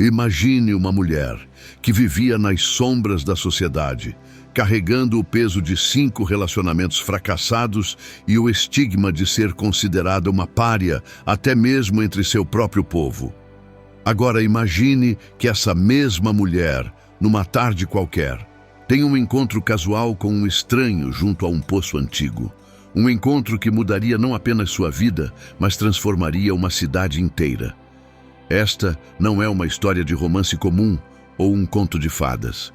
Imagine uma mulher que vivia nas sombras da sociedade, carregando o peso de 5 relacionamentos fracassados e o estigma de ser considerada uma pária, até mesmo entre seu próprio povo. Agora imagine que essa mesma mulher, numa tarde qualquer, tem um encontro casual com um estranho junto a um poço antigo. Um encontro que mudaria não apenas sua vida, mas transformaria uma cidade inteira. Esta não é uma história de romance comum ou um conto de fadas.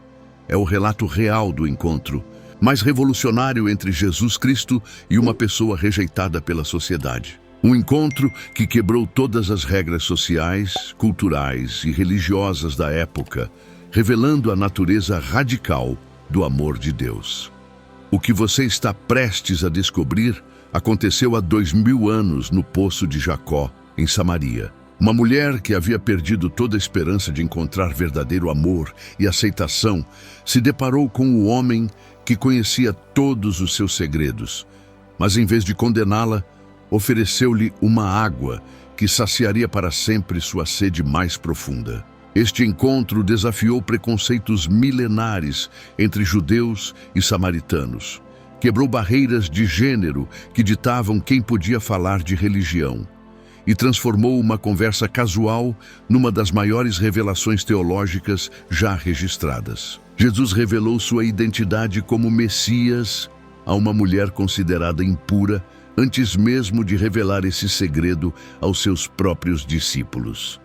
É o relato real do encontro, mais revolucionário entre Jesus Cristo e uma pessoa rejeitada pela sociedade. Um encontro que quebrou todas as regras sociais, culturais e religiosas da época, revelando a natureza radical do amor de Deus. O que você está prestes a descobrir aconteceu há 2000 anos no Poço de Jacó, em Samaria. Uma mulher que havia perdido toda a esperança de encontrar verdadeiro amor e aceitação se deparou com o homem que conhecia todos os seus segredos, mas em vez de condená-la, ofereceu-lhe uma água que saciaria para sempre sua sede mais profunda. Este encontro desafiou preconceitos milenares entre judeus e samaritanos, quebrou barreiras de gênero que ditavam quem podia falar de religião, e transformou uma conversa casual numa das maiores revelações teológicas já registradas. Jesus revelou sua identidade como Messias a uma mulher considerada impura antes mesmo de revelar esse segredo aos seus próprios discípulos.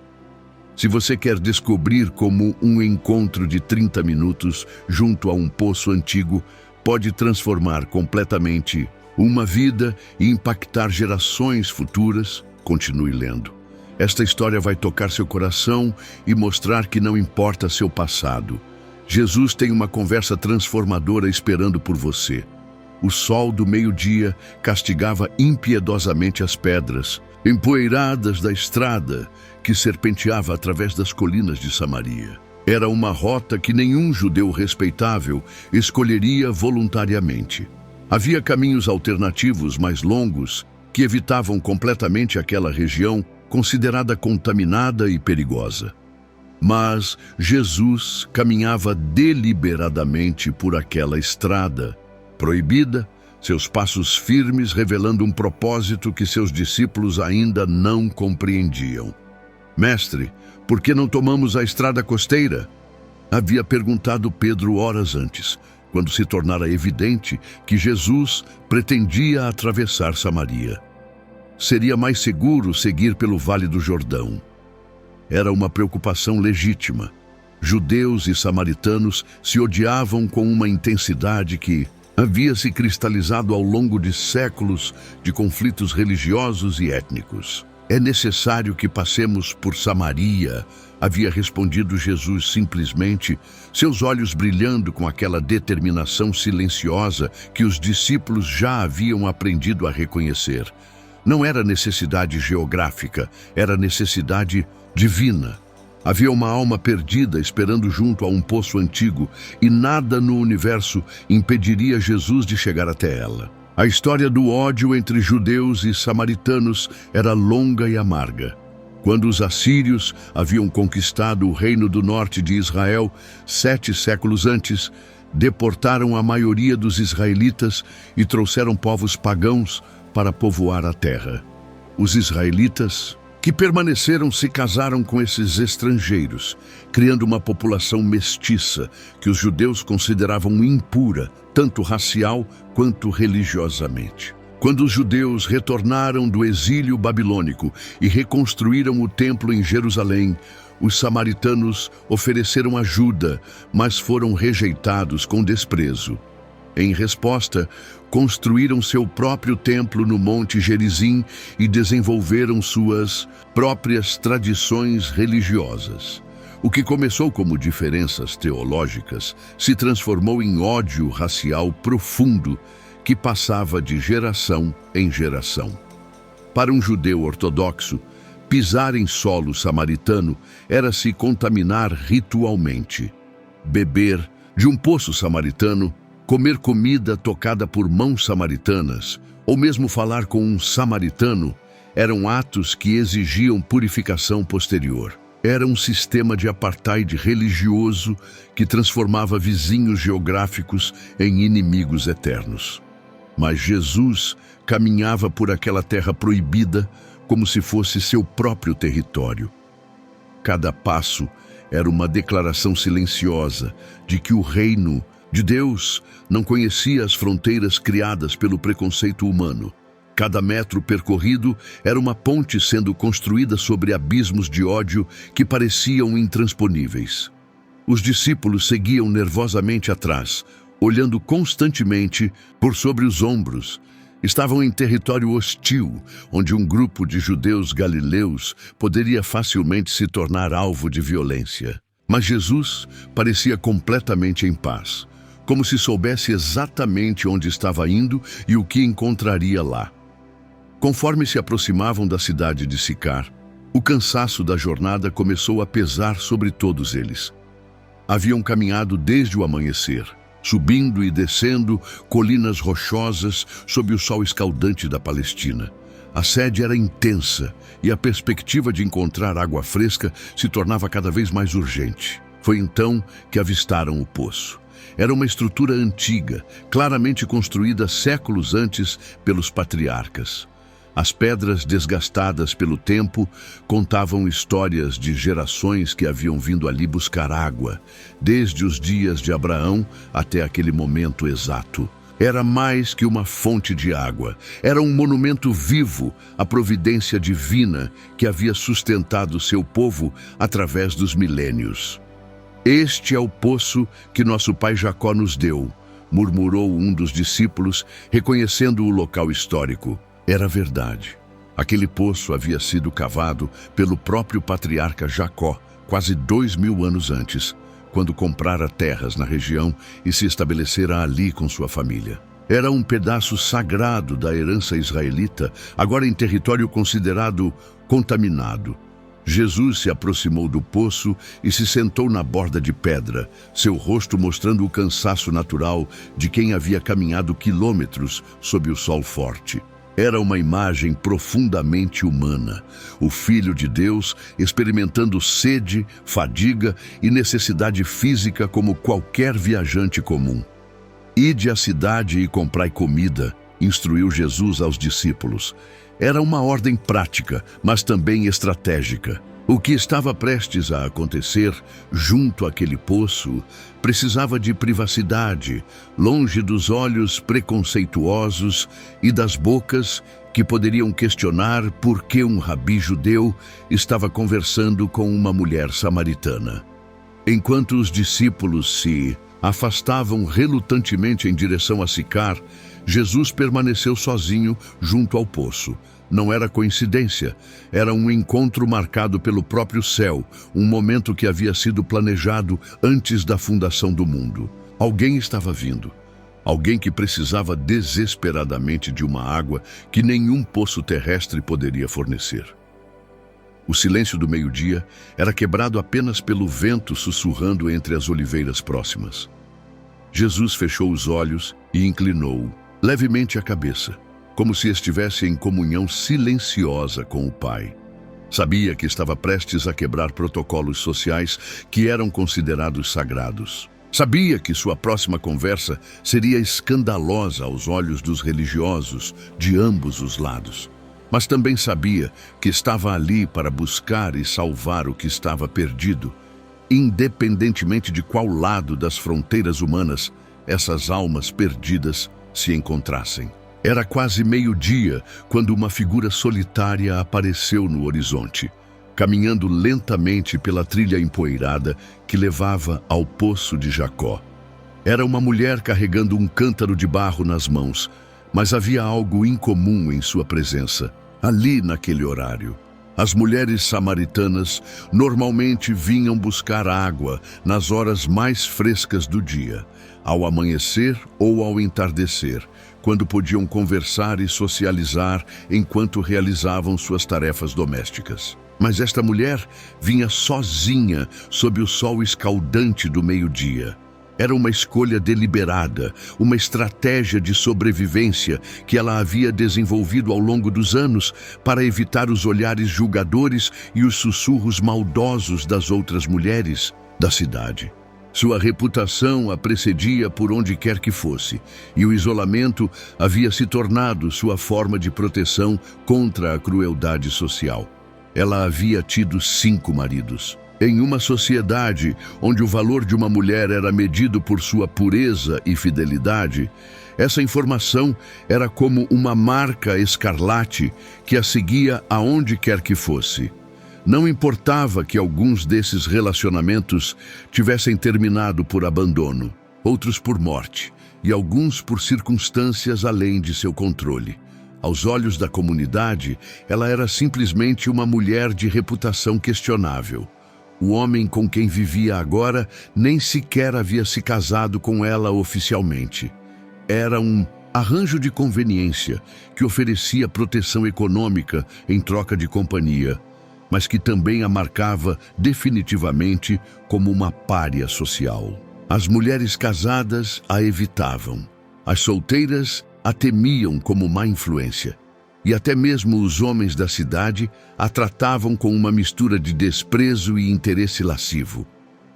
Se você quer descobrir como um encontro de 30 minutos junto a um poço antigo pode transformar completamente uma vida e impactar gerações futuras, continue lendo. Esta história vai tocar seu coração e mostrar que não importa seu passado. Jesus tem uma conversa transformadora esperando por você. O sol do meio-dia castigava impiedosamente as pedras, empoeiradas da estrada que serpenteava através das colinas de Samaria. Era uma rota que nenhum judeu respeitável escolheria voluntariamente. Havia caminhos alternativos mais longos que evitavam completamente aquela região considerada contaminada e perigosa. Mas Jesus caminhava deliberadamente por aquela estrada, proibida, seus passos firmes revelando um propósito que seus discípulos ainda não compreendiam. Mestre, por que não tomamos a estrada costeira? Havia perguntado Pedro horas antes, quando se tornara evidente que Jesus pretendia atravessar Samaria. Seria mais seguro seguir pelo Vale do Jordão. Era uma preocupação legítima. Judeus e samaritanos se odiavam com uma intensidade que havia se cristalizado ao longo de séculos de conflitos religiosos e étnicos. É necessário que passemos por Samaria, havia respondido Jesus simplesmente, seus olhos brilhando com aquela determinação silenciosa que os discípulos já haviam aprendido a reconhecer. Não era necessidade geográfica, era necessidade divina. Havia uma alma perdida esperando junto a um poço antigo e nada no universo impediria Jesus de chegar até ela. A história do ódio entre judeus e samaritanos era longa e amarga. Quando os assírios haviam conquistado o reino do norte de Israel 7 séculos antes, deportaram a maioria dos israelitas e trouxeram povos pagãos para povoar a terra. Os israelitas que permaneceram se casaram com esses estrangeiros, criando uma população mestiça que os judeus consideravam impura, tanto racial quanto religiosamente. Quando os judeus retornaram do exílio babilônico e reconstruíram o templo em Jerusalém, os samaritanos ofereceram ajuda, mas foram rejeitados com desprezo. Em resposta, construíram seu próprio templo no Monte Gerizim e desenvolveram suas próprias tradições religiosas. O que começou como diferenças teológicas se transformou em ódio racial profundo que passava de geração em geração. Para um judeu ortodoxo, pisar em solo samaritano era se contaminar ritualmente. Beber de um poço samaritano, comer comida tocada por mãos samaritanas, ou mesmo falar com um samaritano, eram atos que exigiam purificação posterior. Era um sistema de apartheid religioso que transformava vizinhos geográficos em inimigos eternos. Mas Jesus caminhava por aquela terra proibida como se fosse seu próprio território. Cada passo era uma declaração silenciosa de que o reino de Deus não conhecia as fronteiras criadas pelo preconceito humano. Cada metro percorrido era uma ponte sendo construída sobre abismos de ódio que pareciam intransponíveis. Os discípulos seguiam nervosamente atrás, olhando constantemente por sobre os ombros. Estavam em território hostil, onde um grupo de judeus galileus poderia facilmente se tornar alvo de violência. Mas Jesus parecia completamente em paz, como se soubesse exatamente onde estava indo e o que encontraria lá. Conforme se aproximavam da cidade de Sicar, o cansaço da jornada começou a pesar sobre todos eles. Haviam caminhado desde o amanhecer, subindo e descendo colinas rochosas sob o sol escaldante da Palestina. A sede era intensa e a perspectiva de encontrar água fresca se tornava cada vez mais urgente. Foi então que avistaram o poço. Era uma estrutura antiga, claramente construída séculos antes pelos patriarcas. As pedras desgastadas pelo tempo contavam histórias de gerações que haviam vindo ali buscar água, desde os dias de Abraão até aquele momento exato. Era mais que uma fonte de água, era um monumento vivo à providência divina que havia sustentado seu povo através dos milênios. "Este é o poço que nosso pai Jacó nos deu", murmurou um dos discípulos, reconhecendo o local histórico. Era verdade. Aquele poço havia sido cavado pelo próprio patriarca Jacó, quase 2000 anos antes, quando comprara terras na região e se estabelecera ali com sua família. Era um pedaço sagrado da herança israelita, agora em território considerado contaminado. Jesus se aproximou do poço e se sentou na borda de pedra, seu rosto mostrando o cansaço natural de quem havia caminhado quilômetros sob o sol forte. Era uma imagem profundamente humana, o Filho de Deus experimentando sede, fadiga e necessidade física como qualquer viajante comum. "Ide à cidade e comprai comida", instruiu Jesus aos discípulos. Era uma ordem prática, mas também estratégica. O que estava prestes a acontecer junto àquele poço precisava de privacidade, longe dos olhos preconceituosos e das bocas que poderiam questionar por que um rabi judeu estava conversando com uma mulher samaritana. Enquanto os discípulos se afastavam relutantemente em direção a Sicar, Jesus permaneceu sozinho junto ao poço. Não era coincidência, era um encontro marcado pelo próprio céu, um momento que havia sido planejado antes da fundação do mundo. Alguém estava vindo, alguém que precisava desesperadamente de uma água que nenhum poço terrestre poderia fornecer. O silêncio do meio-dia era quebrado apenas pelo vento sussurrando entre as oliveiras próximas. Jesus fechou os olhos e inclinou levemente a cabeça, como se estivesse em comunhão silenciosa com o Pai. Sabia que estava prestes a quebrar protocolos sociais que eram considerados sagrados. Sabia que sua próxima conversa seria escandalosa aos olhos dos religiosos de ambos os lados. Mas também sabia que estava ali para buscar e salvar o que estava perdido, independentemente de qual lado das fronteiras humanas essas almas perdidas se encontrassem. Era quase meio-dia quando uma figura solitária apareceu no horizonte, caminhando lentamente pela trilha empoeirada que levava ao poço de Jacó. Era uma mulher carregando um cântaro de barro nas mãos, mas havia algo incomum em sua presença, ali naquele horário. As mulheres samaritanas normalmente vinham buscar água nas horas mais frescas do dia, ao amanhecer ou ao entardecer, quando podiam conversar e socializar enquanto realizavam suas tarefas domésticas. Mas esta mulher vinha sozinha sob o sol escaldante do meio-dia. Era uma escolha deliberada, uma estratégia de sobrevivência que ela havia desenvolvido ao longo dos anos para evitar os olhares julgadores e os sussurros maldosos das outras mulheres da cidade. Sua reputação a precedia por onde quer que fosse, e o isolamento havia se tornado sua forma de proteção contra a crueldade social. Ela havia tido 5 maridos. Em uma sociedade onde o valor de uma mulher era medido por sua pureza e fidelidade, essa informação era como uma marca escarlate que a seguia aonde quer que fosse. Não importava que alguns desses relacionamentos tivessem terminado por abandono, outros por morte e alguns por circunstâncias além de seu controle. Aos olhos da comunidade, ela era simplesmente uma mulher de reputação questionável. O homem com quem vivia agora nem sequer havia se casado com ela oficialmente. Era um arranjo de conveniência que oferecia proteção econômica em troca de companhia, mas que também a marcava definitivamente como uma pária social. As mulheres casadas a evitavam. As solteiras a temiam como má influência. E até mesmo os homens da cidade a tratavam com uma mistura de desprezo e interesse lascivo.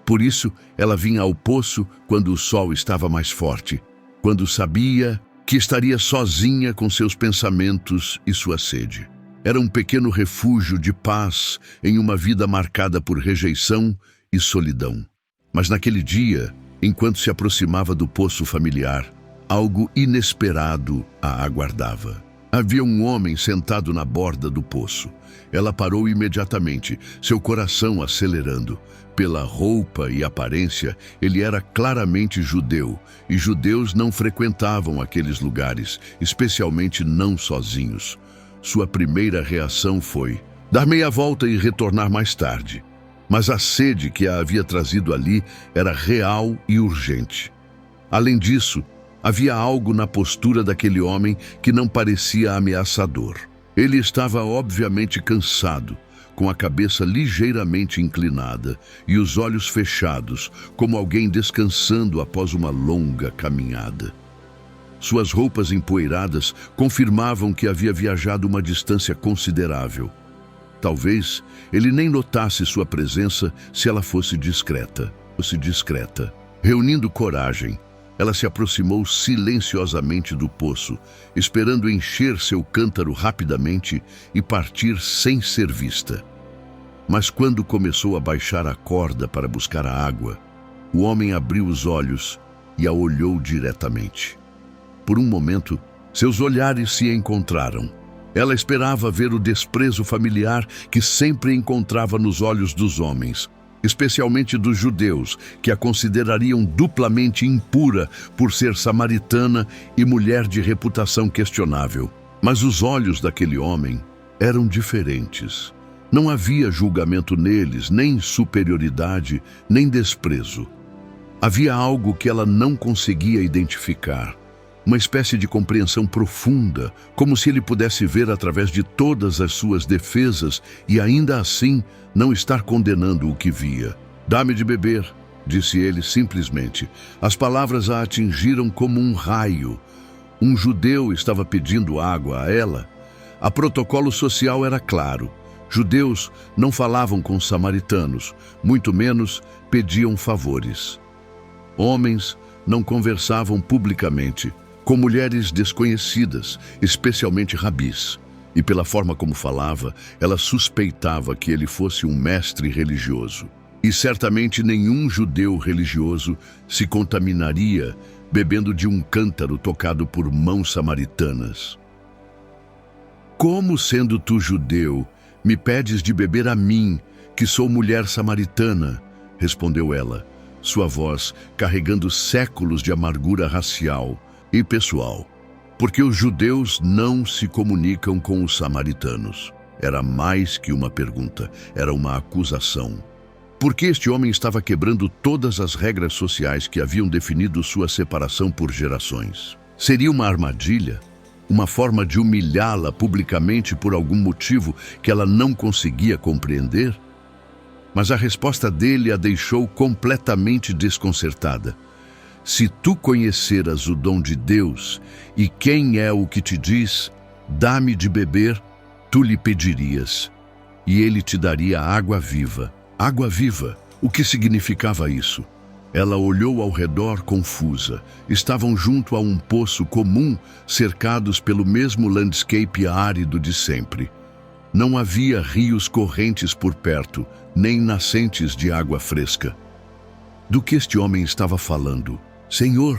Por isso, ela vinha ao poço quando o sol estava mais forte, quando sabia que estaria sozinha com seus pensamentos e sua sede. Era um pequeno refúgio de paz em uma vida marcada por rejeição e solidão. Mas naquele dia, enquanto se aproximava do poço familiar, algo inesperado a aguardava. Havia um homem sentado na borda do poço. Ela parou imediatamente, seu coração acelerando. Pela roupa e aparência, ele era claramente judeu, e judeus não frequentavam aqueles lugares, especialmente não sozinhos. Sua primeira reação foi dar meia volta e retornar mais tarde. Mas a sede que a havia trazido ali era real e urgente. Além disso, havia algo na postura daquele homem que não parecia ameaçador. Ele estava obviamente cansado, com a cabeça ligeiramente inclinada e os olhos fechados, como alguém descansando após uma longa caminhada. Suas roupas empoeiradas confirmavam que havia viajado uma distância considerável. Talvez ele nem notasse sua presença se ela fosse discreta. Reunindo coragem, ela se aproximou silenciosamente do poço, esperando encher seu cântaro rapidamente e partir sem ser vista. Mas quando começou a baixar a corda para buscar a água, o homem abriu os olhos e a olhou diretamente. Por um momento, seus olhares se encontraram. Ela esperava ver o desprezo familiar que sempre encontrava nos olhos dos homens, especialmente dos judeus, que a considerariam duplamente impura por ser samaritana e mulher de reputação questionável. Mas os olhos daquele homem eram diferentes. Não havia julgamento neles, nem superioridade, nem desprezo. Havia algo que ela não conseguia identificar. Uma espécie de compreensão profunda, como se ele pudesse ver através de todas as suas defesas e ainda assim não estar condenando o que via. "Dá-me de beber", disse ele simplesmente. As palavras a atingiram como um raio. Um judeu estava pedindo água a ela. A protocolo social era claro. Judeus não falavam com samaritanos, muito menos pediam favores. Homens não conversavam publicamente com mulheres desconhecidas, especialmente rabis, e pela forma como falava, ela suspeitava que ele fosse um mestre religioso. E certamente nenhum judeu religioso se contaminaria bebendo de um cântaro tocado por mãos samaritanas. "Como, sendo tu judeu, me pedes de beber a mim, que sou mulher samaritana?", respondeu ela, sua voz carregando séculos de amargura racial e pessoal. "Porque os judeus não se comunicam com os samaritanos." Era mais que uma pergunta, era uma acusação. Porque este homem estava quebrando todas as regras sociais que haviam definido sua separação por gerações. Seria uma armadilha? Uma forma de humilhá-la publicamente por algum motivo que ela não conseguia compreender? Mas a resposta dele a deixou completamente desconcertada. se tu conheceras o dom de Deus e quem é o que te diz, dá-me de beber, tu lhe pedirias, e ele te daria água viva. Água viva, o que significava isso? Ela olhou ao redor confusa. Estavam junto a um poço comum, cercados pelo mesmo landscape árido de sempre. Não havia rios correntes por perto, nem nascentes de água fresca. Do que este homem estava falando? Senhor,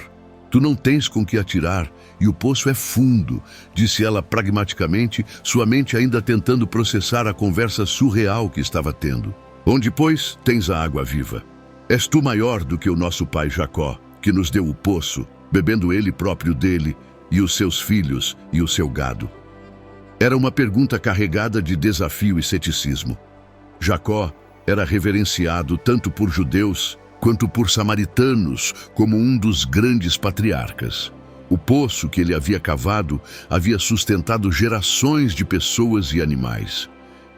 tu não tens com que atirar, e o poço é fundo, disse ela pragmaticamente, sua mente ainda tentando processar a conversa surreal que estava tendo. Onde, pois, tens a água viva? És tu maior do que o nosso pai Jacó, que nos deu o poço, bebendo ele próprio dele, e os seus filhos e o seu gado. Era uma pergunta carregada de desafio e ceticismo. Jacó era reverenciado tanto por judeus quanto por samaritanos como um dos grandes patriarcas. O poço que ele havia cavado havia sustentado gerações de pessoas e animais.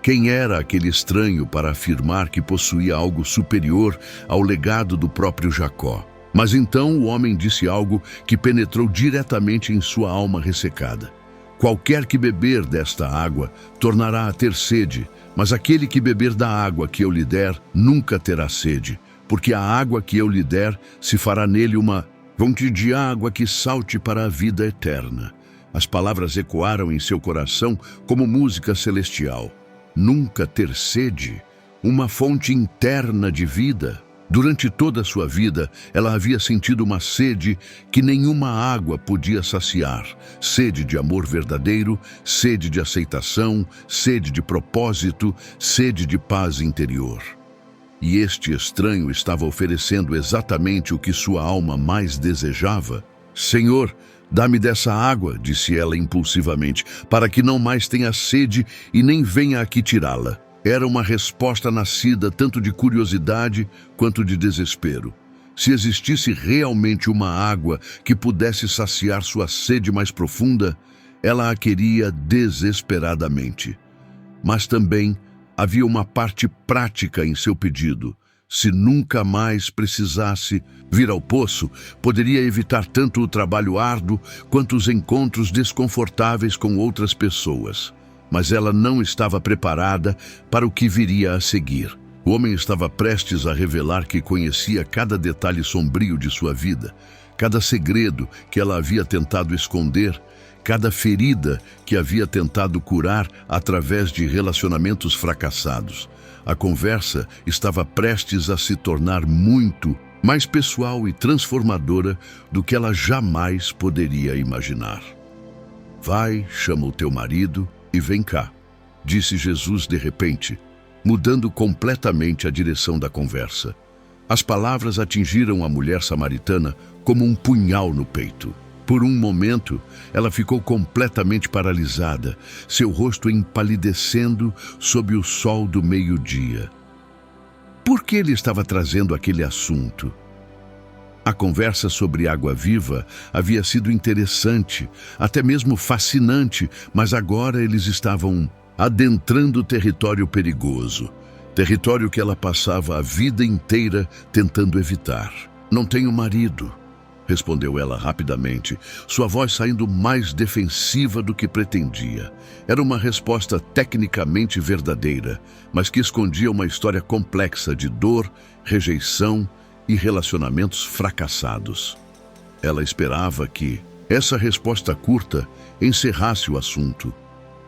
Quem era aquele estranho para afirmar que possuía algo superior ao legado do próprio Jacó? Mas então o homem disse algo que penetrou diretamente em sua alma ressecada. Qualquer que beber desta água tornará a ter sede, mas aquele que beber da água que eu lhe der nunca terá sede, porque a água que eu lhe der se fará nele uma fonte de água que salte para a vida eterna. As palavras ecoaram em seu coração como música celestial. Nunca ter sede, uma fonte interna de vida. Durante toda a sua vida, ela havia sentido uma sede que nenhuma água podia saciar. Sede de amor verdadeiro, sede de aceitação, sede de propósito, sede de paz interior. E este estranho estava oferecendo exatamente o que sua alma mais desejava. Senhor, dá-me dessa água, disse ela impulsivamente, para que não mais tenha sede e nem venha aqui tirá-la. Era uma resposta nascida tanto de curiosidade quanto de desespero. Se existisse realmente uma água que pudesse saciar sua sede mais profunda, ela a queria desesperadamente. Mas também havia uma parte prática em seu pedido. Se nunca mais precisasse vir ao poço, poderia evitar tanto o trabalho árduo quanto os encontros desconfortáveis com outras pessoas. Mas ela não estava preparada para o que viria a seguir. O homem estava prestes a revelar que conhecia cada detalhe sombrio de sua vida, cada segredo que ela havia tentado esconder, cada ferida que havia tentado curar através de relacionamentos fracassados. A conversa estava prestes a se tornar muito mais pessoal e transformadora do que ela jamais poderia imaginar. Vai, chama o teu marido e vem cá, disse Jesus de repente, mudando completamente a direção da conversa. As palavras atingiram a mulher samaritana como um punhal no peito. Por um momento, ela ficou completamente paralisada, seu rosto empalidecendo sob o sol do meio-dia. Por que ele estava trazendo aquele assunto? A conversa sobre água viva havia sido interessante, até mesmo fascinante, mas agora eles estavam adentrando território perigoso, território que ela passava a vida inteira tentando evitar. Não tenho marido, respondeu ela rapidamente, sua voz saindo mais defensiva do que pretendia. Era uma resposta tecnicamente verdadeira, mas que escondia uma história complexa de dor, rejeição e relacionamentos fracassados. Ela esperava que essa resposta curta encerrasse o assunto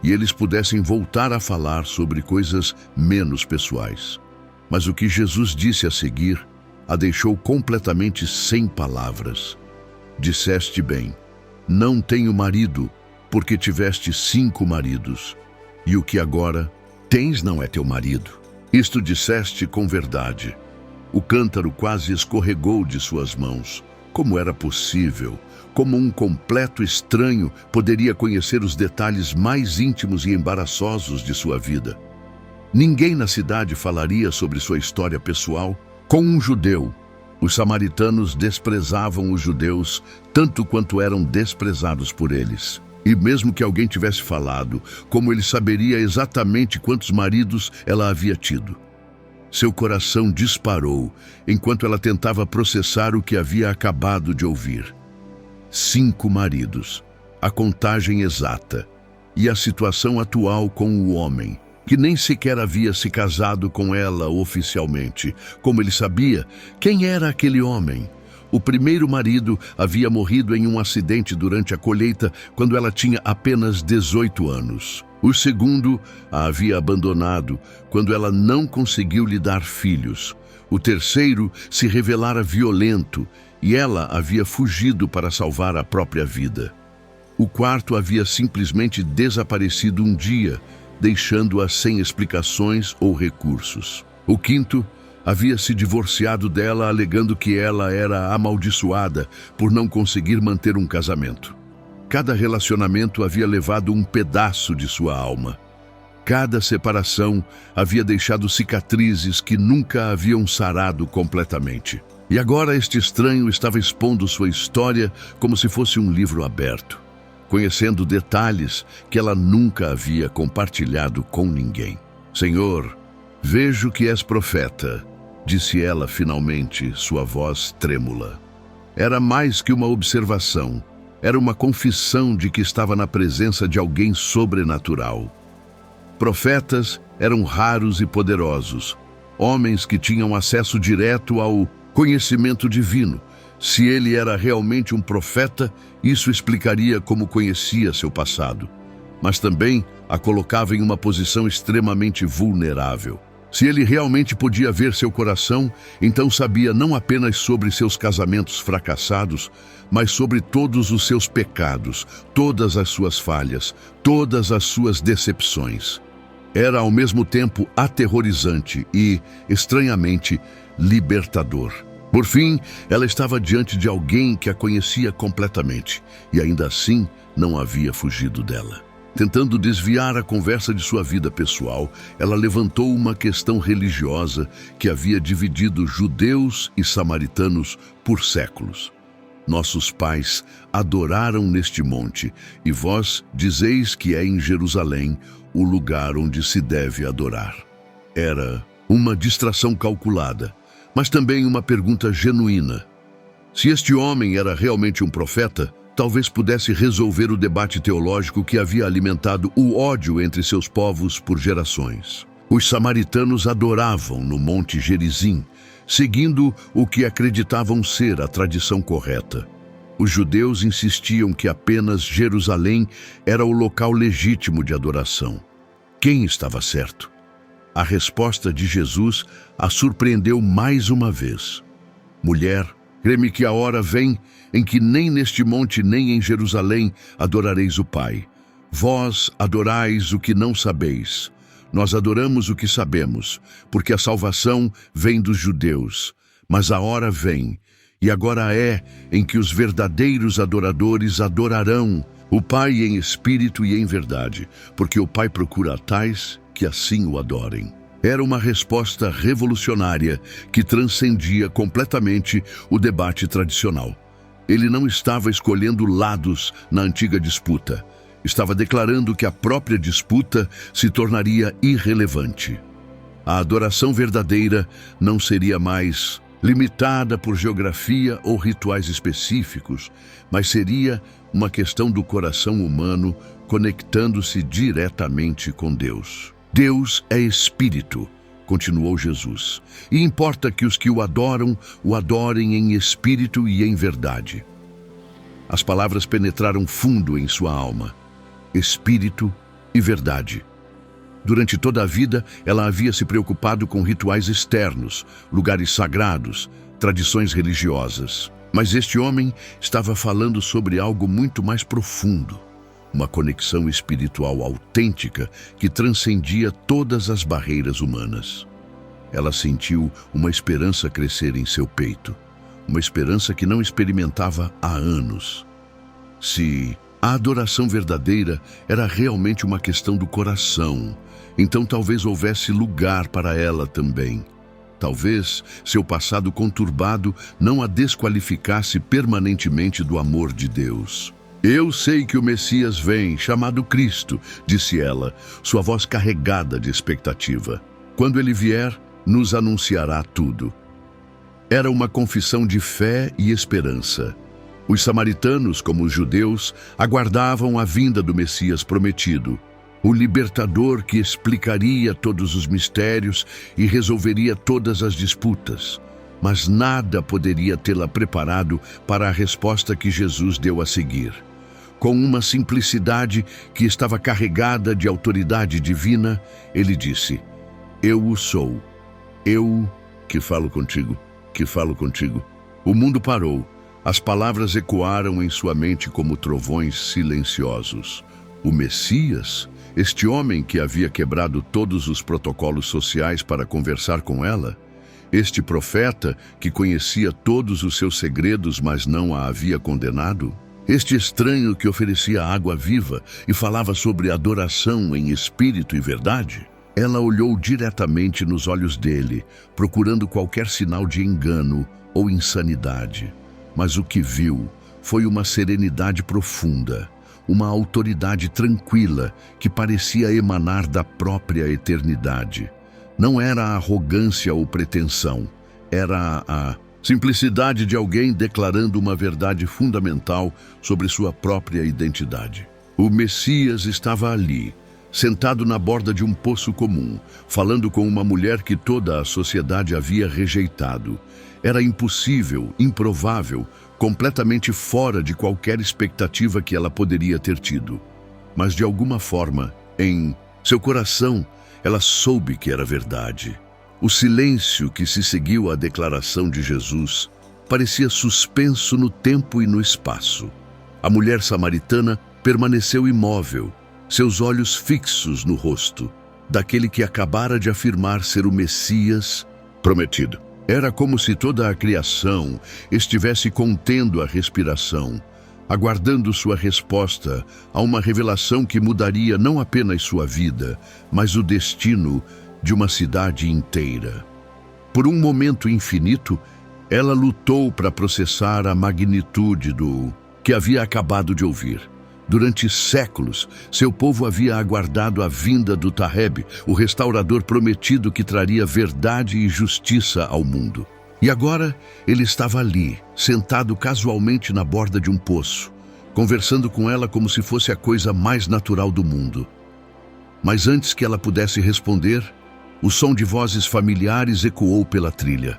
e eles pudessem voltar a falar sobre coisas menos pessoais. Mas o que Jesus disse a seguir a deixou completamente sem palavras. Disseste bem, não tenho marido, porque tiveste 5 maridos, e o que agora tens não é teu marido. Isto disseste com verdade. O cântaro quase escorregou de suas mãos. Como era possível? Como um completo estranho poderia conhecer os detalhes mais íntimos e embaraçosos de sua vida? Ninguém na cidade falaria sobre sua história pessoal. Com um judeu, os samaritanos desprezavam os judeus tanto quanto eram desprezados por eles. E mesmo que alguém tivesse falado, como ele saberia exatamente quantos maridos ela havia tido? Seu coração disparou enquanto ela tentava processar o que havia acabado de ouvir. 5 maridos, a contagem exata, e a situação atual com o homem, que nem sequer havia se casado com ela oficialmente. Como ele sabia, quem era aquele homem? O primeiro marido havia morrido em um acidente durante a colheita quando ela tinha apenas 18 anos. O segundo a havia abandonado quando ela não conseguiu lhe dar filhos. O terceiro se revelara violento e ela havia fugido para salvar a própria vida. O quarto havia simplesmente desaparecido um dia, deixando-a sem explicações ou recursos. O quinto havia se divorciado dela, alegando que ela era amaldiçoada por não conseguir manter um casamento. Cada relacionamento havia levado um pedaço de sua alma. Cada separação havia deixado cicatrizes que nunca haviam sarado completamente. E agora este estranho estava expondo sua história como se fosse um livro aberto, conhecendo detalhes que ela nunca havia compartilhado com ninguém. Senhor, vejo que és profeta, disse ela finalmente, sua voz trêmula. Era mais que uma observação, era uma confissão de que estava na presença de alguém sobrenatural. Profetas eram raros e poderosos, homens que tinham acesso direto ao conhecimento divino. Se ele era realmente um profeta, isso explicaria como conhecia seu passado, mas também a colocava em uma posição extremamente vulnerável. Se ele realmente podia ver seu coração, então sabia não apenas sobre seus casamentos fracassados, mas sobre todos os seus pecados, todas as suas falhas, todas as suas decepções. Era ao mesmo tempo aterrorizante e, estranhamente, libertador. Por fim, ela estava diante de alguém que a conhecia completamente e ainda assim não havia fugido dela. Tentando desviar a conversa de sua vida pessoal, ela levantou uma questão religiosa que havia dividido judeus e samaritanos por séculos. Nossos pais adoraram neste monte, e vós dizeis que é em Jerusalém o lugar onde se deve adorar. Era uma distração calculada, mas também uma pergunta genuína. Se este homem era realmente um profeta, talvez pudesse resolver o debate teológico que havia alimentado o ódio entre seus povos por gerações. Os samaritanos adoravam no Monte Gerizim, seguindo o que acreditavam ser a tradição correta. Os judeus insistiam que apenas Jerusalém era o local legítimo de adoração. Quem estava certo? A resposta de Jesus a surpreendeu mais uma vez. Mulher, crê-me que a hora vem em que nem neste monte nem em Jerusalém adorareis o Pai. Vós adorais o que não sabeis. Nós adoramos o que sabemos, porque a salvação vem dos judeus. Mas a hora vem, e agora é, em que os verdadeiros adoradores adorarão o Pai em espírito e em verdade, porque o Pai procura tais que assim o adorem. Era uma resposta revolucionária que transcendia completamente o debate tradicional. Ele não estava escolhendo lados na antiga disputa. Estava declarando que a própria disputa se tornaria irrelevante. A adoração verdadeira não seria mais limitada por geografia ou rituais específicos, mas seria uma questão do coração humano conectando-se diretamente com Deus. Deus é espírito, continuou Jesus, e importa que os que o adorem em espírito e em verdade. As palavras penetraram fundo em sua alma. Espírito e verdade. Durante toda a vida, ela havia se preocupado com rituais externos, lugares sagrados, tradições religiosas. Mas este homem estava falando sobre algo muito mais profundo. Uma conexão espiritual autêntica que transcendia todas as barreiras humanas. Ela sentiu uma esperança crescer em seu peito, uma esperança que não experimentava há anos. Se a adoração verdadeira era realmente uma questão do coração, então talvez houvesse lugar para ela também. Talvez seu passado conturbado não a desqualificasse permanentemente do amor de Deus. Eu sei que o Messias vem, chamado Cristo, disse ela, sua voz carregada de expectativa. Quando ele vier, nos anunciará tudo. Era uma confissão de fé e esperança. Os samaritanos, como os judeus, aguardavam a vinda do Messias prometido, o libertador que explicaria todos os mistérios e resolveria todas as disputas. Mas nada poderia tê-la preparado para a resposta que Jesus deu a seguir. Com uma simplicidade que estava carregada de autoridade divina, ele disse: Eu o sou. Eu que falo contigo, que falo contigo. O mundo parou. As palavras ecoaram em sua mente como trovões silenciosos. O Messias, este homem que havia quebrado todos os protocolos sociais para conversar com ela, este profeta que conhecia todos os seus segredos, mas não a havia condenado, este estranho que oferecia água viva e falava sobre adoração em espírito e verdade. Ela olhou diretamente nos olhos dele, procurando qualquer sinal de engano ou insanidade. Mas o que viu foi uma serenidade profunda, uma autoridade tranquila que parecia emanar da própria eternidade. Não era a arrogância ou pretensão, era a simplicidade de alguém declarando uma verdade fundamental sobre sua própria identidade. O Messias estava ali, sentado na borda de um poço comum, falando com uma mulher que toda a sociedade havia rejeitado. Era impossível, improvável, completamente fora de qualquer expectativa que ela poderia ter tido. Mas de alguma forma, em seu coração, ela soube que era verdade. O silêncio que se seguiu à declaração de Jesus parecia suspenso no tempo e no espaço. A mulher samaritana permaneceu imóvel, seus olhos fixos no rosto daquele que acabara de afirmar ser o Messias prometido. Era como se toda a criação estivesse contendo a respiração, aguardando sua resposta a uma revelação que mudaria não apenas sua vida, mas o destino de uma cidade inteira. Por um momento infinito, ela lutou para processar a magnitude do que havia acabado de ouvir. Durante séculos, seu povo havia aguardado a vinda do Taheb, o restaurador prometido que traria verdade e justiça ao mundo. E agora, ele estava ali, sentado casualmente na borda de um poço, conversando com ela como se fosse a coisa mais natural do mundo. Mas antes que ela pudesse responder, o som de vozes familiares ecoou pela trilha.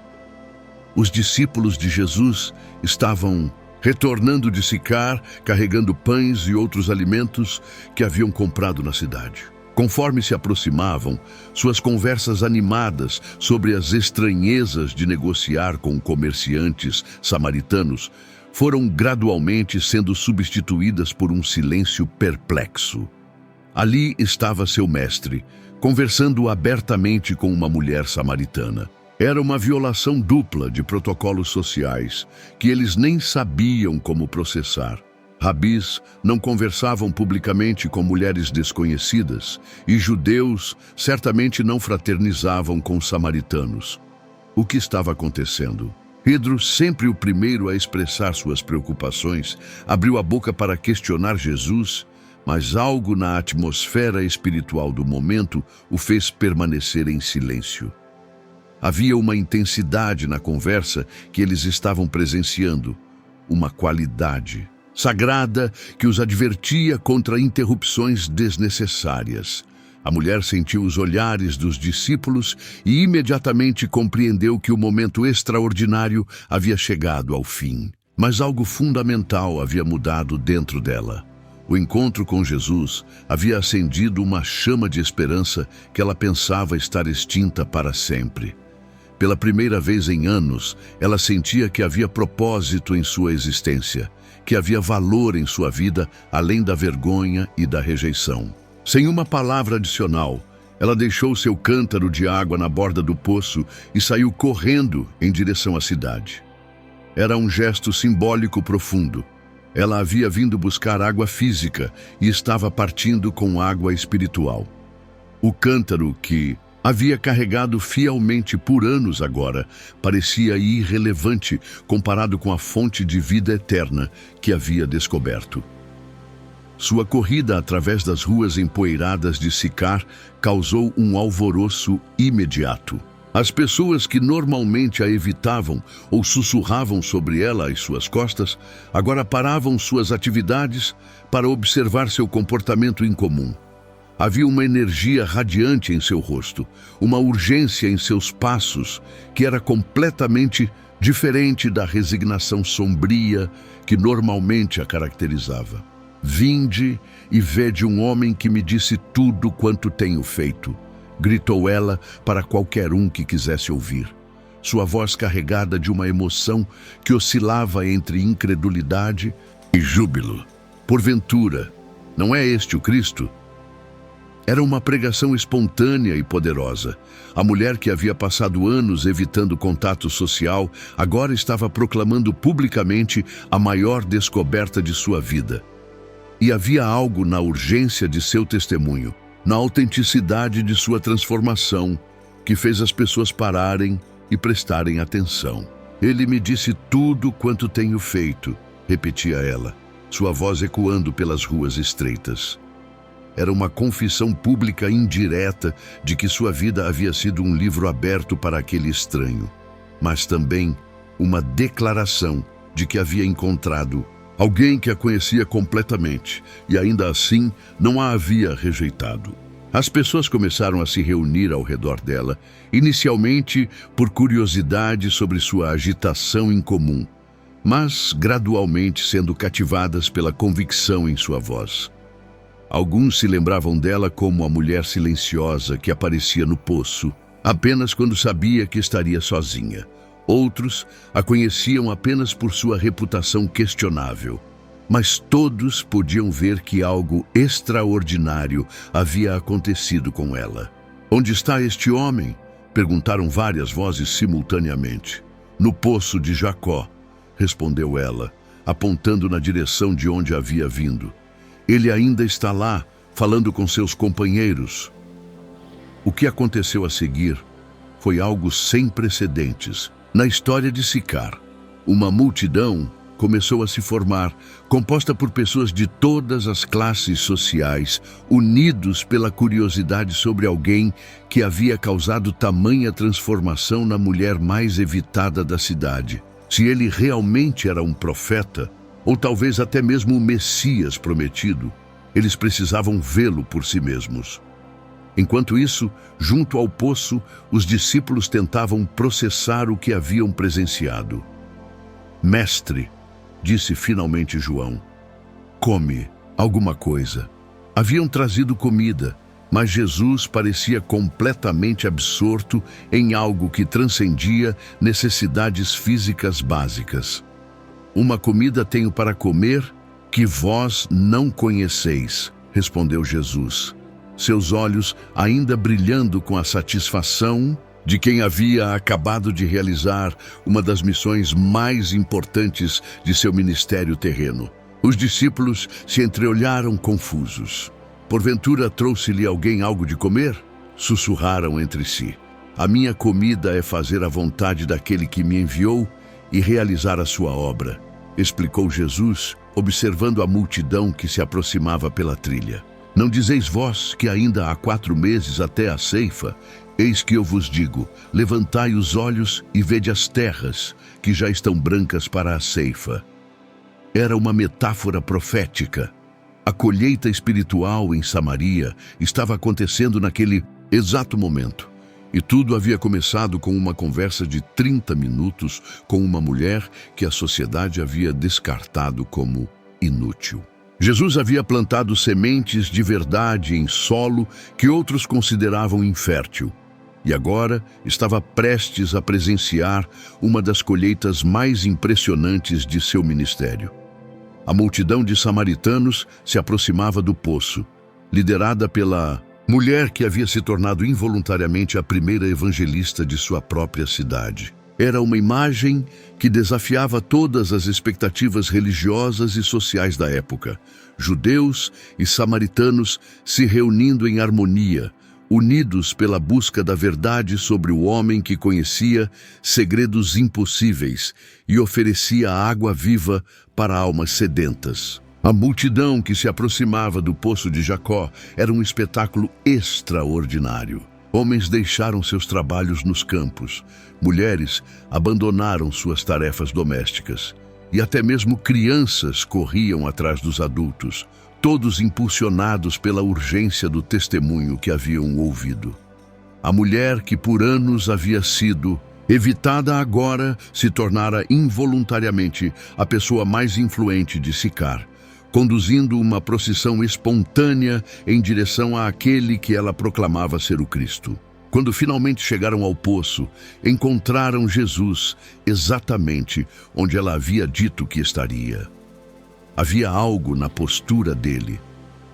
Os discípulos de Jesus estavam retornando de Sicar, carregando pães e outros alimentos que haviam comprado na cidade. Conforme se aproximavam, suas conversas animadas sobre as estranhezas de negociar com comerciantes samaritanos foram gradualmente sendo substituídas por um silêncio perplexo. Ali estava seu mestre, conversando abertamente com uma mulher samaritana. Era uma violação dupla de protocolos sociais, que eles nem sabiam como processar. Rabis não conversavam publicamente com mulheres desconhecidas, e judeus certamente não fraternizavam com samaritanos. O que estava acontecendo? Pedro, sempre o primeiro a expressar suas preocupações, abriu a boca para questionar Jesus, mas algo na atmosfera espiritual do momento o fez permanecer em silêncio. Havia uma intensidade na conversa que eles estavam presenciando, uma qualidade sagrada que os advertia contra interrupções desnecessárias. A mulher sentiu os olhares dos discípulos e imediatamente compreendeu que o momento extraordinário havia chegado ao fim. Mas algo fundamental havia mudado dentro dela. O encontro com Jesus havia acendido uma chama de esperança que ela pensava estar extinta para sempre. Pela primeira vez em anos, ela sentia que havia propósito em sua existência, que havia valor em sua vida além da vergonha e da rejeição. Sem uma palavra adicional, ela deixou seu cântaro de água na borda do poço e saiu correndo em direção à cidade. Era um gesto simbólico profundo. Ela havia vindo buscar água física e estava partindo com água espiritual. O cântaro que havia carregado fielmente por anos agora parecia irrelevante comparado com a fonte de vida eterna que havia descoberto. Sua corrida através das ruas empoeiradas de Sicar causou um alvoroço imediato. As pessoas que normalmente a evitavam ou sussurravam sobre ela às suas costas, agora paravam suas atividades para observar seu comportamento incomum. Havia uma energia radiante em seu rosto, uma urgência em seus passos que era completamente diferente da resignação sombria que normalmente a caracterizava. "Vinde e vede um homem que me disse tudo quanto tenho feito", gritou ela para qualquer um que quisesse ouvir. Sua voz carregada de uma emoção que oscilava entre incredulidade e júbilo. "Porventura, não é este o Cristo?" Era uma pregação espontânea e poderosa. A mulher que havia passado anos evitando contato social agora estava proclamando publicamente a maior descoberta de sua vida. E havia algo na urgência de seu testemunho, na autenticidade de sua transformação, que fez as pessoas pararem e prestarem atenção. "Ele me disse tudo quanto tenho feito", repetia ela, sua voz ecoando pelas ruas estreitas. Era uma confissão pública indireta de que sua vida havia sido um livro aberto para aquele estranho, mas também uma declaração de que havia encontrado alguém que a conhecia completamente e ainda assim não a havia rejeitado. As pessoas começaram a se reunir ao redor dela, inicialmente por curiosidade sobre sua agitação incomum, mas gradualmente sendo cativadas pela convicção em sua voz. Alguns se lembravam dela como a mulher silenciosa que aparecia no poço, apenas quando sabia que estaria sozinha. Outros a conheciam apenas por sua reputação questionável. Mas todos podiam ver que algo extraordinário havia acontecido com ela. "Onde está este homem?", perguntaram várias vozes simultaneamente. "No poço de Jacó", respondeu ela, apontando na direção de onde havia vindo. "Ele ainda está lá, falando com seus companheiros." O que aconteceu a seguir foi algo sem precedentes. Na história de Sicar, uma multidão começou a se formar, composta por pessoas de todas as classes sociais, unidos pela curiosidade sobre alguém que havia causado tamanha transformação na mulher mais evitada da cidade. Se ele realmente era um profeta, ou talvez até mesmo o Messias prometido, eles precisavam vê-lo por si mesmos. Enquanto isso, junto ao poço, os discípulos tentavam processar o que haviam presenciado. "Mestre", disse finalmente João, "come alguma coisa." Haviam trazido comida, mas Jesus parecia completamente absorto em algo que transcendia necessidades físicas básicas. "Uma comida tenho para comer que vós não conheceis", respondeu Jesus, seus olhos ainda brilhando com a satisfação de quem havia acabado de realizar uma das missões mais importantes de seu ministério terreno. Os discípulos se entreolharam confusos. "Porventura trouxe-lhe alguém algo de comer?", sussurraram entre si. "A minha comida é fazer a vontade daquele que me enviou e realizar a sua obra", explicou Jesus, observando a multidão que se aproximava pela trilha. "Não dizeis vós que ainda há 4 meses até a ceifa? Eis que eu vos digo, levantai os olhos e vede as terras, que já estão brancas para a ceifa." Era uma metáfora profética. A colheita espiritual em Samaria estava acontecendo naquele exato momento. E tudo havia começado com uma conversa de 30 minutos com uma mulher que a sociedade havia descartado como inútil. Jesus havia plantado sementes de verdade em solo que outros consideravam infértil. E agora estava prestes a presenciar uma das colheitas mais impressionantes de seu ministério. A multidão de samaritanos se aproximava do poço, liderada pela mulher que havia se tornado involuntariamente a primeira evangelista de sua própria cidade. Era uma imagem que desafiava todas as expectativas religiosas e sociais da época. Judeus e samaritanos se reunindo em harmonia, unidos pela busca da verdade sobre o homem que conhecia segredos impossíveis e oferecia água viva para almas sedentas. A multidão que se aproximava do poço de Jacó era um espetáculo extraordinário. Homens deixaram seus trabalhos nos campos, mulheres abandonaram suas tarefas domésticas, e até mesmo crianças corriam atrás dos adultos, todos impulsionados pela urgência do testemunho que haviam ouvido. A mulher que por anos havia sido evitada agora se tornara involuntariamente a pessoa mais influente de Sicar, conduzindo uma procissão espontânea em direção àquele que ela proclamava ser o Cristo. Quando finalmente chegaram ao poço, encontraram Jesus exatamente onde ela havia dito que estaria. Havia algo na postura dele,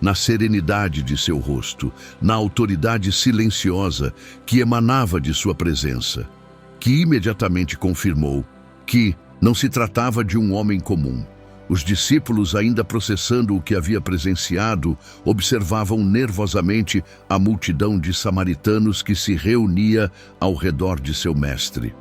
na serenidade de seu rosto, na autoridade silenciosa que emanava de sua presença, que imediatamente confirmou que não se tratava de um homem comum. Os discípulos, ainda processando o que havia presenciado, observavam nervosamente a multidão de samaritanos que se reunia ao redor de seu mestre.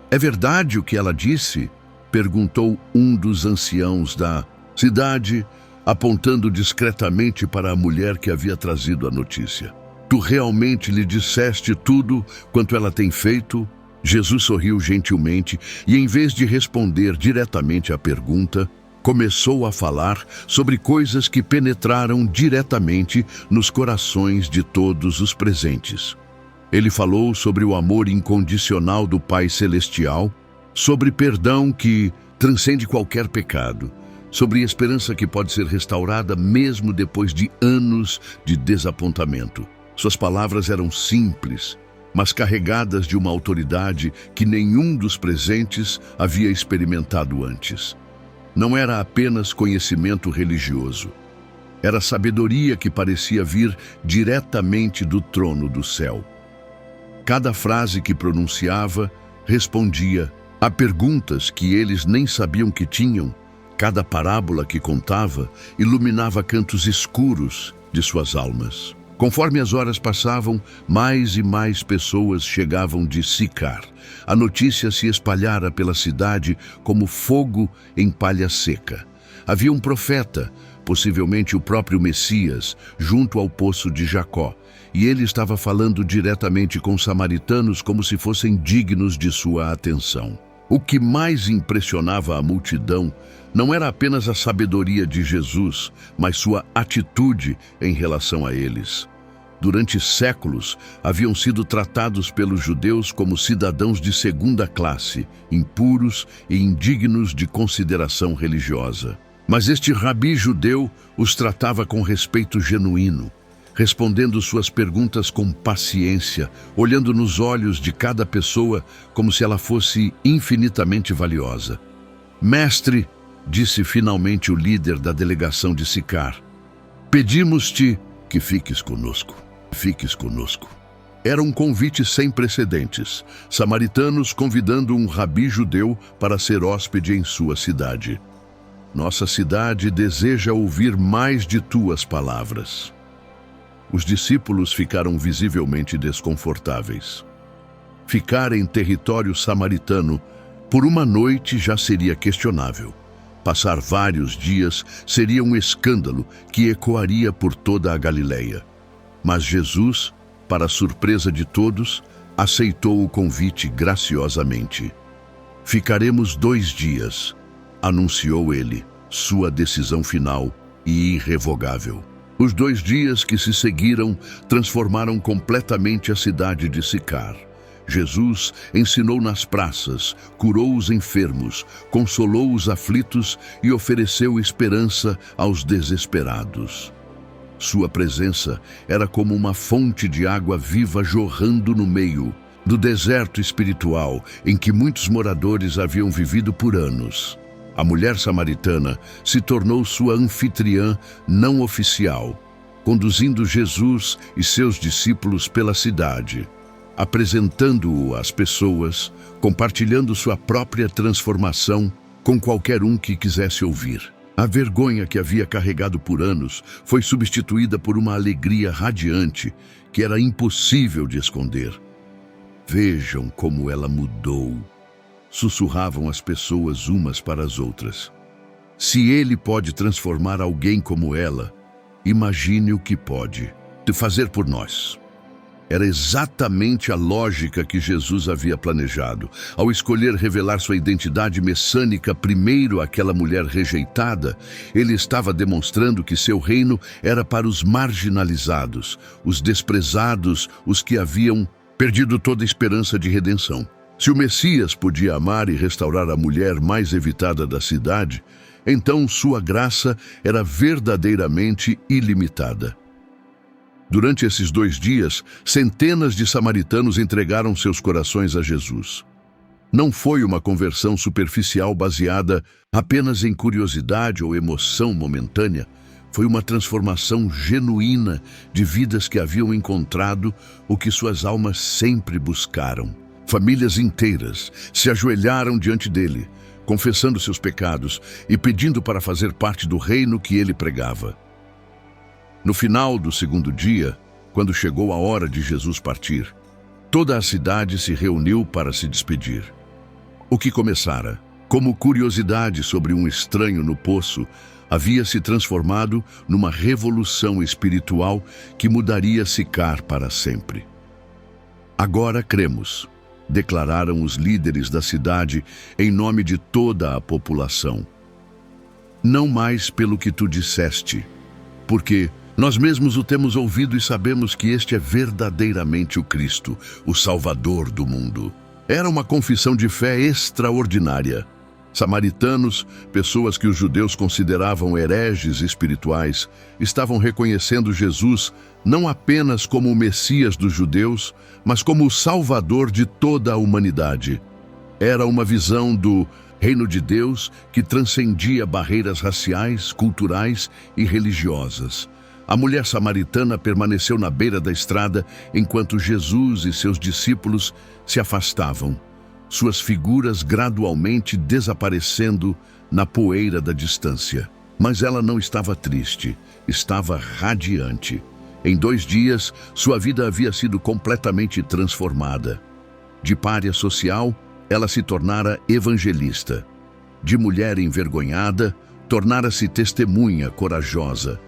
"É verdade o que ela disse?" perguntou um dos anciãos da cidade, apontando discretamente para a mulher que havia trazido a notícia. "Tu realmente lhe disseste tudo quanto ela tem feito?" Jesus sorriu gentilmente e, em vez de responder diretamente à pergunta, começou a falar sobre coisas que penetraram diretamente nos corações de todos os presentes. Ele falou sobre o amor incondicional do Pai Celestial, sobre perdão que transcende qualquer pecado, sobre esperança que pode ser restaurada mesmo depois de anos de desapontamento. Suas palavras eram simples, mas carregadas de uma autoridade que nenhum dos presentes havia experimentado antes. Não era apenas conhecimento religioso. Era sabedoria que parecia vir diretamente do trono do céu. Cada frase que pronunciava respondia a perguntas que eles nem sabiam que tinham. Cada parábola que contava iluminava cantos escuros de suas almas. Conforme as horas passavam, mais e mais pessoas chegavam de Sicar. A notícia se espalhara pela cidade como fogo em palha seca. Havia um profeta, possivelmente o próprio Messias, junto ao poço de Jacó, e ele estava falando diretamente com os samaritanos como se fossem dignos de sua atenção. O que mais impressionava a multidão não era apenas a sabedoria de Jesus, mas sua atitude em relação a eles. Durante séculos, haviam sido tratados pelos judeus como cidadãos de segunda classe, impuros e indignos de consideração religiosa. Mas este rabi judeu os tratava com respeito genuíno, respondendo suas perguntas com paciência, olhando nos olhos de cada pessoa como se ela fosse infinitamente valiosa. "Mestre", disse finalmente o líder da delegação de Sicar, "pedimos-te que fiques conosco. Fiques conosco." Era um convite sem precedentes, samaritanos convidando um rabi judeu para ser hóspede em sua cidade. "Nossa cidade deseja ouvir mais de tuas palavras." Os discípulos ficaram visivelmente desconfortáveis. Ficar em território samaritano por uma noite já seria questionável. Passar vários dias seria um escândalo que ecoaria por toda a Galileia. Mas Jesus, para surpresa de todos, aceitou o convite graciosamente. "Ficaremos 2 dias", anunciou ele, sua decisão final e irrevogável. Os 2 dias que se seguiram transformaram completamente a cidade de Sicar. Jesus ensinou nas praças, curou os enfermos, consolou os aflitos e ofereceu esperança aos desesperados. Sua presença era como uma fonte de água viva jorrando no meio do deserto espiritual em que muitos moradores haviam vivido por anos. A mulher samaritana se tornou sua anfitriã não oficial, conduzindo Jesus e seus discípulos pela cidade, apresentando-o às pessoas, compartilhando sua própria transformação com qualquer um que quisesse ouvir. A vergonha que havia carregado por anos foi substituída por uma alegria radiante que era impossível de esconder. "Vejam como ela mudou", sussurravam as pessoas umas para as outras. "Se ele pode transformar alguém como ela, imagine o que pode fazer por nós." Era exatamente a lógica que Jesus havia planejado. Ao escolher revelar sua identidade messiânica primeiro àquela mulher rejeitada, ele estava demonstrando que seu reino era para os marginalizados, os desprezados, os que haviam perdido toda esperança de redenção. Se o Messias podia amar e restaurar a mulher mais evitada da cidade, então sua graça era verdadeiramente ilimitada. Durante esses 2 dias, centenas de samaritanos entregaram seus corações a Jesus. Não foi uma conversão superficial baseada apenas em curiosidade ou emoção momentânea. Foi uma transformação genuína de vidas que haviam encontrado o que suas almas sempre buscaram. Famílias inteiras se ajoelharam diante dele, confessando seus pecados e pedindo para fazer parte do reino que ele pregava. No final do 2º dia, quando chegou a hora de Jesus partir, toda a cidade se reuniu para se despedir. O que começara como curiosidade sobre um estranho no poço havia se transformado numa revolução espiritual que mudaria Sicar para sempre. Agora cremos, declararam os líderes da cidade em nome de toda a população. Não mais pelo que tu disseste, porque nós mesmos o temos ouvido e sabemos que este é verdadeiramente o Cristo, o Salvador do mundo. Era uma confissão de fé extraordinária. Samaritanos, pessoas que os judeus consideravam hereges espirituais, estavam reconhecendo Jesus não apenas como o Messias dos judeus, mas como o Salvador de toda a humanidade. Era uma visão do reino de Deus que transcendia barreiras raciais, culturais e religiosas. A mulher samaritana permaneceu na beira da estrada enquanto Jesus e seus discípulos se afastavam, suas figuras gradualmente desaparecendo na poeira da distância. Mas ela não estava triste, estava radiante. Em 2 dias, sua vida havia sido completamente transformada. De pária social, ela se tornara evangelista. De mulher envergonhada, tornara-se testemunha corajosa.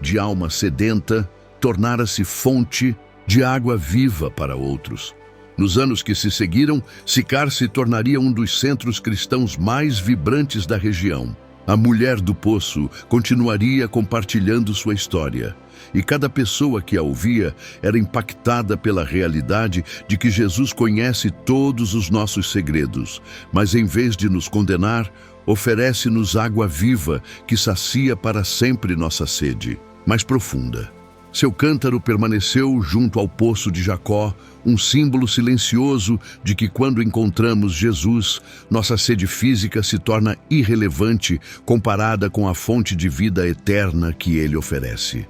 De alma sedenta, tornara-se fonte de água viva para outros. Nos anos que se seguiram, Sicar se tornaria um dos centros cristãos mais vibrantes da região. A mulher do poço continuaria compartilhando sua história, e cada pessoa que a ouvia era impactada pela realidade de que Jesus conhece todos os nossos segredos, mas em vez de nos condenar, oferece-nos água viva que sacia para sempre nossa sede mais profunda. Seu cântaro permaneceu junto ao poço de Jacó, um símbolo silencioso de que quando encontramos Jesus, nossa sede física se torna irrelevante comparada com a fonte de vida eterna que ele oferece.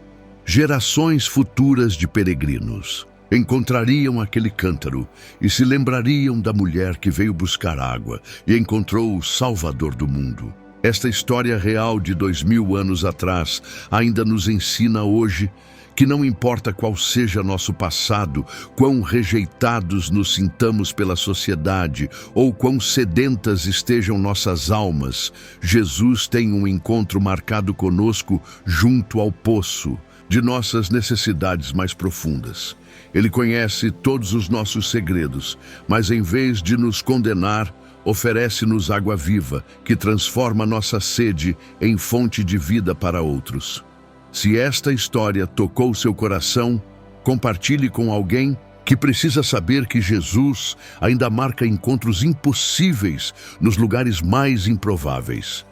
Gerações futuras de peregrinos encontrariam aquele cântaro e se lembrariam da mulher que veio buscar água e encontrou o Salvador do mundo. Esta história real de 2000 anos atrás ainda nos ensina hoje que não importa qual seja nosso passado, quão rejeitados nos sintamos pela sociedade ou quão sedentas estejam nossas almas, Jesus tem um encontro marcado conosco junto ao poço de nossas necessidades mais profundas. Ele conhece todos os nossos segredos, mas em vez de nos condenar, oferece-nos água viva, que transforma nossa sede em fonte de vida para outros. Se esta história tocou seu coração, compartilhe com alguém que precisa saber que Jesus ainda marca encontros impossíveis nos lugares mais improváveis.